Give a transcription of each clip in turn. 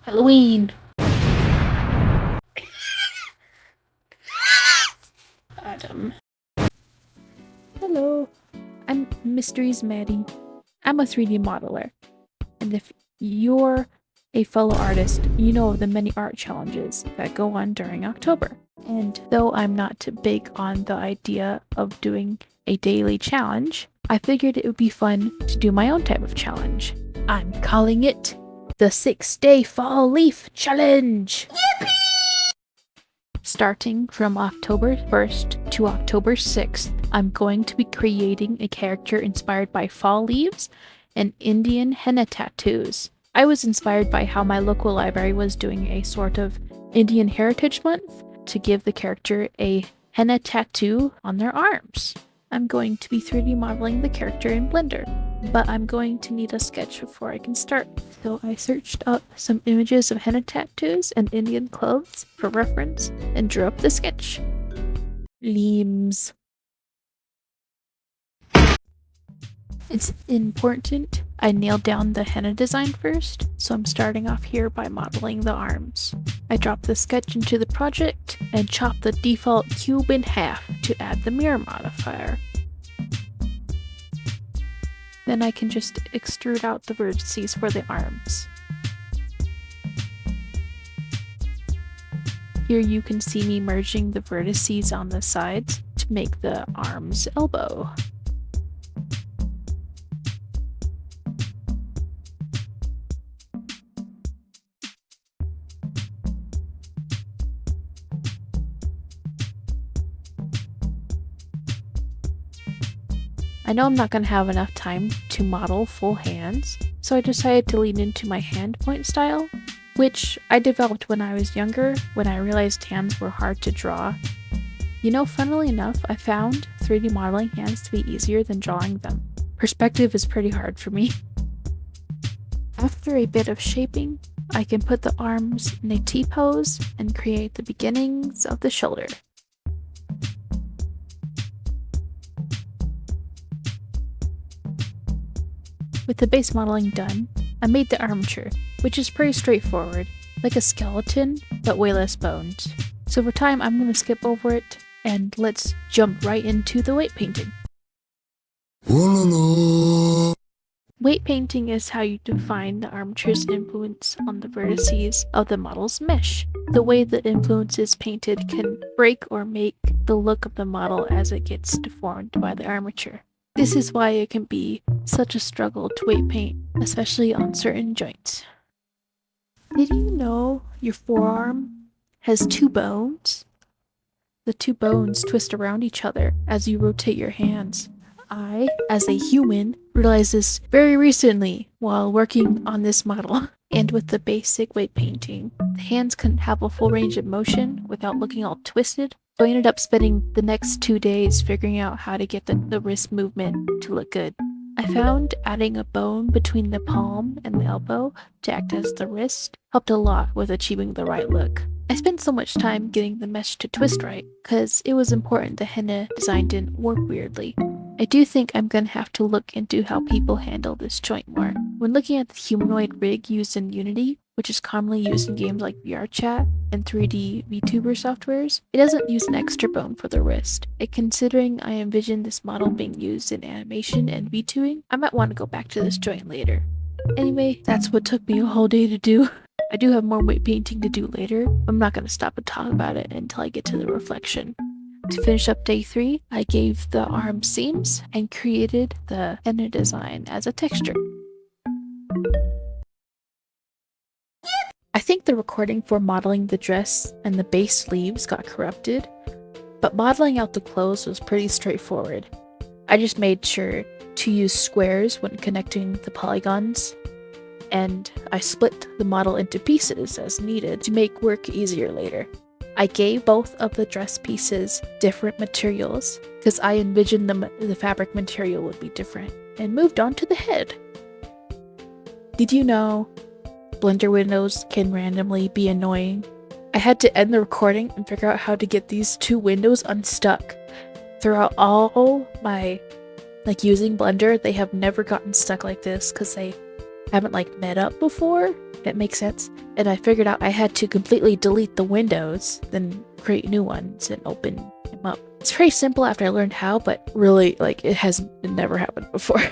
Halloween. Adam. Hello, I'm Mysteries Maddie. I'm a 3D modeler, and if you're a fellow artist, you know of the many art challenges that go on during October. And though I'm not too big on the idea of doing a daily challenge, I figured it would be fun to do my own type of challenge. I'm calling it the 6-Day Fall Leaf Challenge! Yippee! Starting from October 1st to October 6th, I'm going to be creating a character inspired by fall leaves and Indian henna tattoos. I was inspired by how my local library was doing a sort of Indian Heritage Month to give the character a henna tattoo on their arms. I'm going to be 3D modeling the character in Blender, but I'm going to need a sketch before I can start. So I searched up some images of henna tattoos and Indian clothes for reference and drew up the sketch. Limbs. It's important I nail down the henna design first, so I'm starting off here by modeling the arms. I drop the sketch into the project and chop the default cube in half to add the mirror modifier. Then I can just extrude out the vertices for the arms. Here you can see me merging the vertices on the sides to make the arm's elbow. I know I'm not going to have enough time to model full hands, so I decided to lean into my hand point style, which I developed when I was younger when I realized hands were hard to draw. You know, funnily enough, I found 3D modeling hands to be easier than drawing them. Perspective is pretty hard for me. After a bit of shaping, I can put the arms in a T-pose and create the beginnings of the shoulder. With the base modeling done, I made the armature, which is pretty straightforward, like a skeleton, but way less bones. So for time, I'm going to skip over it, and let's jump right into the weight painting. Weight painting is how you define the armature's influence on the vertices of the model's mesh. The way the influence is painted can break or make the look of the model as it gets deformed by the armature. This is why it can be such a struggle to weight paint, especially on certain joints. Did you know your forearm has 2 bones? The 2 bones twist around each other as you rotate your hands. I, as a human, realized this very recently while working on this model. And with the basic weight painting, the hands couldn't have a full range of motion without looking all twisted. So I ended up spending the next 2 days figuring out how to get the wrist movement to look good. I found adding a bone between the palm and the elbow to act as the wrist helped a lot with achieving the right look. I spent so much time getting the mesh to twist right, because it was important the henna design didn't work weirdly. I do think I'm gonna have to look into how people handle this joint more. When looking at the humanoid rig used in Unity, which is commonly used in games like VRChat and 3D VTuber softwares, it doesn't use an extra bone for the wrist. And considering I envision this model being used in animation and VTubing, I might want to go back to this joint later. Anyway, that's what took me a whole day to do. I do have more weight painting to do later, but I'm not going to stop and talk about it until I get to the reflection. To finish up day 3, I gave the arm seams and created the henna design as a texture. I think the recording for modeling the dress and the base sleeves got corrupted, but modeling out the clothes was pretty straightforward. I just made sure to use squares when connecting the polygons, and I split the model into pieces as needed to make work easier later. I gave both of the dress pieces different materials because I envisioned the fabric material would be different, and moved on to the head. Did you know Blender windows can randomly be annoying? I had to end the recording and figure out how to get these 2 windows unstuck. Throughout all my using Blender, they have never gotten stuck like this because they haven't like met up before. That makes sense. And I figured out I had to completely delete the windows, then create new ones and open them up. It's pretty simple after I learned how, but really, like, it never happened before.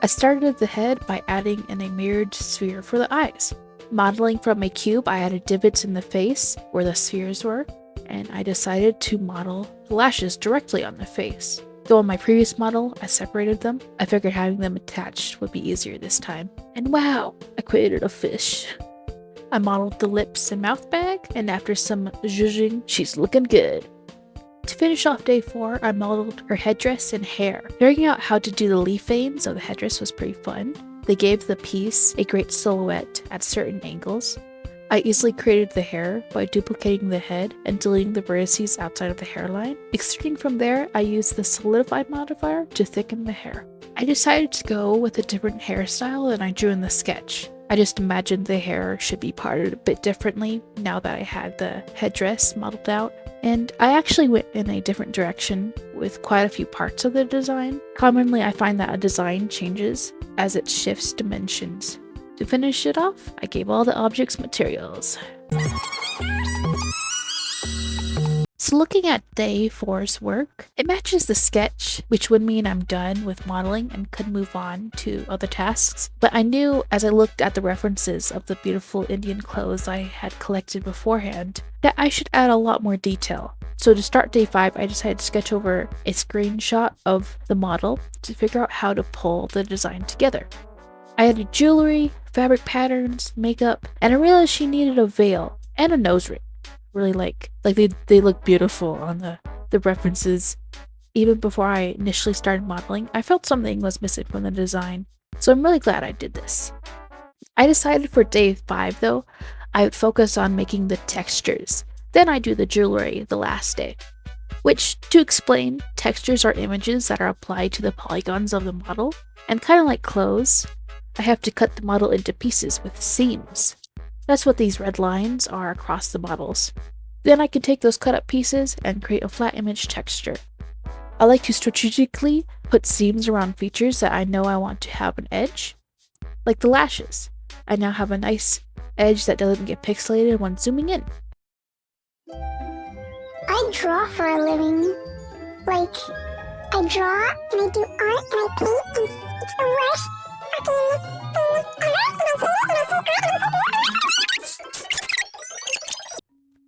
I started at the head by adding in a mirrored sphere for the eyes. Modeling from a cube, I added divots in the face where the spheres were, and I decided to model the lashes directly on the face. Though on my previous model, I separated them, I figured having them attached would be easier this time. And wow, I created a fish. I modeled the lips and mouth bag, and after some zhuzhing, she's looking good. To finish off day 4, I modeled her headdress and hair. Figuring out how to do the leaf veins of the headdress was pretty fun. They gave the piece a great silhouette at certain angles. I easily created the hair by duplicating the head and deleting the vertices outside of the hairline. Extruding from there, I used the solidified modifier to thicken the hair. I decided to go with a different hairstyle than I drew in the sketch. I just imagined the hair should be parted a bit differently now that I had the headdress modeled out. And I actually went in a different direction with quite a few parts of the design. Commonly, I find that a design changes as it shifts dimensions. To finish it off, I gave all the objects materials. So looking at day 4's work, it matches the sketch, which would mean I'm done with modeling and could move on to other tasks. But I knew as I looked at the references of the beautiful Indian clothes I had collected beforehand, that I should add a lot more detail. So to start day 5, I decided to sketch over a screenshot of the model to figure out how to pull the design together. I added jewelry, fabric patterns, makeup, and I realized she needed a veil and a nose ring. Really like they look beautiful on the references. Even before I initially started modeling, I felt something was missing from the design, so I'm really glad I did this. I decided for day 5 though, I would focus on making the textures. Then I do the jewelry the last day. Which, to explain, textures are images that are applied to the polygons of the model, and kind of like clothes, I have to cut the model into pieces with seams. That's what these red lines are across the models. Then I can take those cut up pieces and create a flat image texture. I like to strategically put seams around features that I know I want to have an edge. Like the lashes. I now have a nice edge that doesn't get pixelated when zooming in. I draw for a living. Like, I draw and I do art and I paint and it's the worst.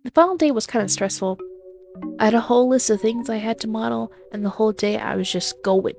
The final day was kind of stressful. I had a whole list of things I had to model, and the whole day I was just going.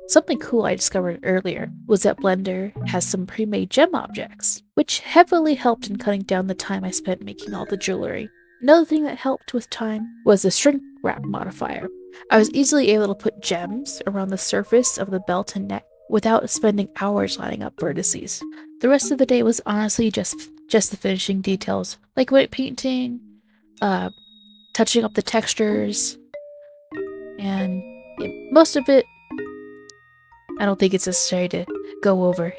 Something cool I discovered earlier was that Blender has some pre-made gem objects, which heavily helped in cutting down the time I spent making all the jewelry. Another thing that helped with time was the shrink wrap modifier. I was easily able to put gems around the surface of the belt and neck without spending hours lining up vertices. The rest of the day was honestly just the finishing details, like white painting, touching up the textures, and most of it I don't think it's necessary to go over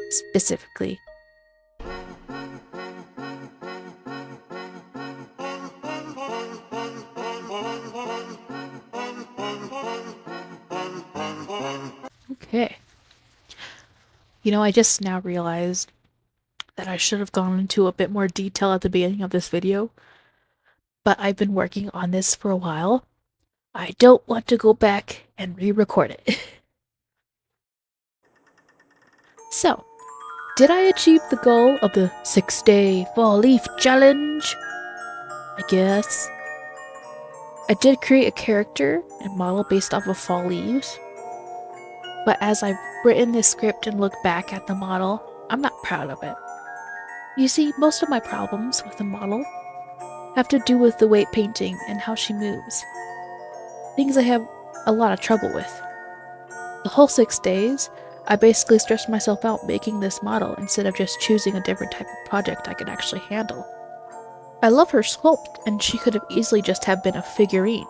specifically. Okay. You know, I just now realized that I should have gone into a bit more detail at the beginning of this video, but I've been working on this for a while. I don't want to go back and re-record it. So, did I achieve the goal of the 6-day fall leaf challenge? I guess. I did create a character and model based off of fall leaves, but as I've written this script and looked back at the model, I'm not proud of it. You see, most of my problems with the model have to do with the weight painting and how she moves. Things I have a lot of trouble with. The whole 6 days, I basically stressed myself out making this model instead of just choosing a different type of project I could actually handle. I love her sculpt, and she could have easily just have been a figurine.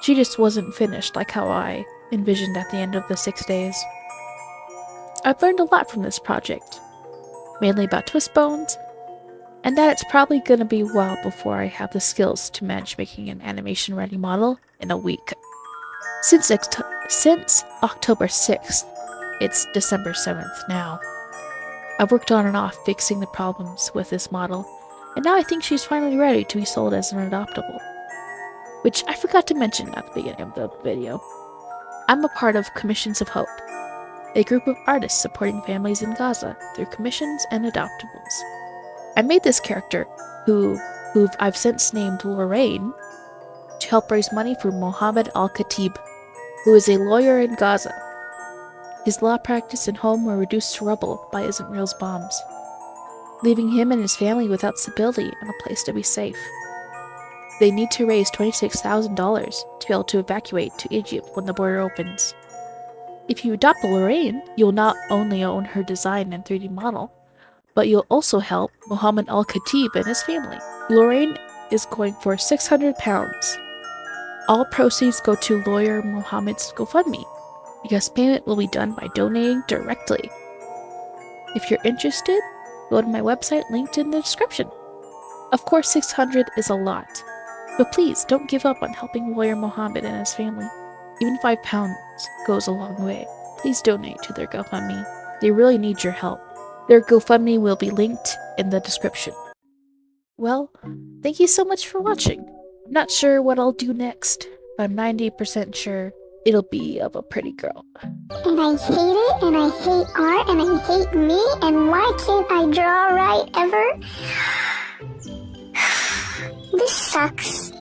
She just wasn't finished like how I envisioned at the end of the 6 days. I've learned a lot from this project, mainly about twist bones, and that it's probably gonna be a while before I have the skills to manage making an animation ready model in a week. Since October 6th, it's December 7th now, I've worked on and off fixing the problems with this model, and now I think she's finally ready to be sold as an adoptable. Which I forgot to mention at the beginning of the video. I'm a part of Commissions of Hope, a group of artists supporting families in Gaza through commissions and adoptables. I made this character, who I've since named Lorraine, to help raise money for Mohammed Al-Khatib, who is a lawyer in Gaza. His law practice and home were reduced to rubble by Israel's bombs, leaving him and his family without stability and a place to be safe. They need to raise $26,000 to be able to evacuate to Egypt when the border opens. If you adopt Lorraine, you'll not only own her design and 3D model, but you'll also help Mohammed Al-Khatib and his family. Lorraine is going for £600. All proceeds go to lawyer Mohammed's GoFundMe, because payment will be done by donating directly. If you're interested, go to my website linked in the description. Of course, 600 is a lot, but please don't give up on helping lawyer Mohammed and his family. Even £5 goes a long way. Please donate to their GoFundMe. They really need your help. Their GoFundMe will be linked in the description. Well, thank you so much for watching. I'm not sure what I'll do next, but I'm 90% sure it'll be of a pretty girl. And I hate it, and I hate art, and I hate me, and why can't I draw right ever? This sucks.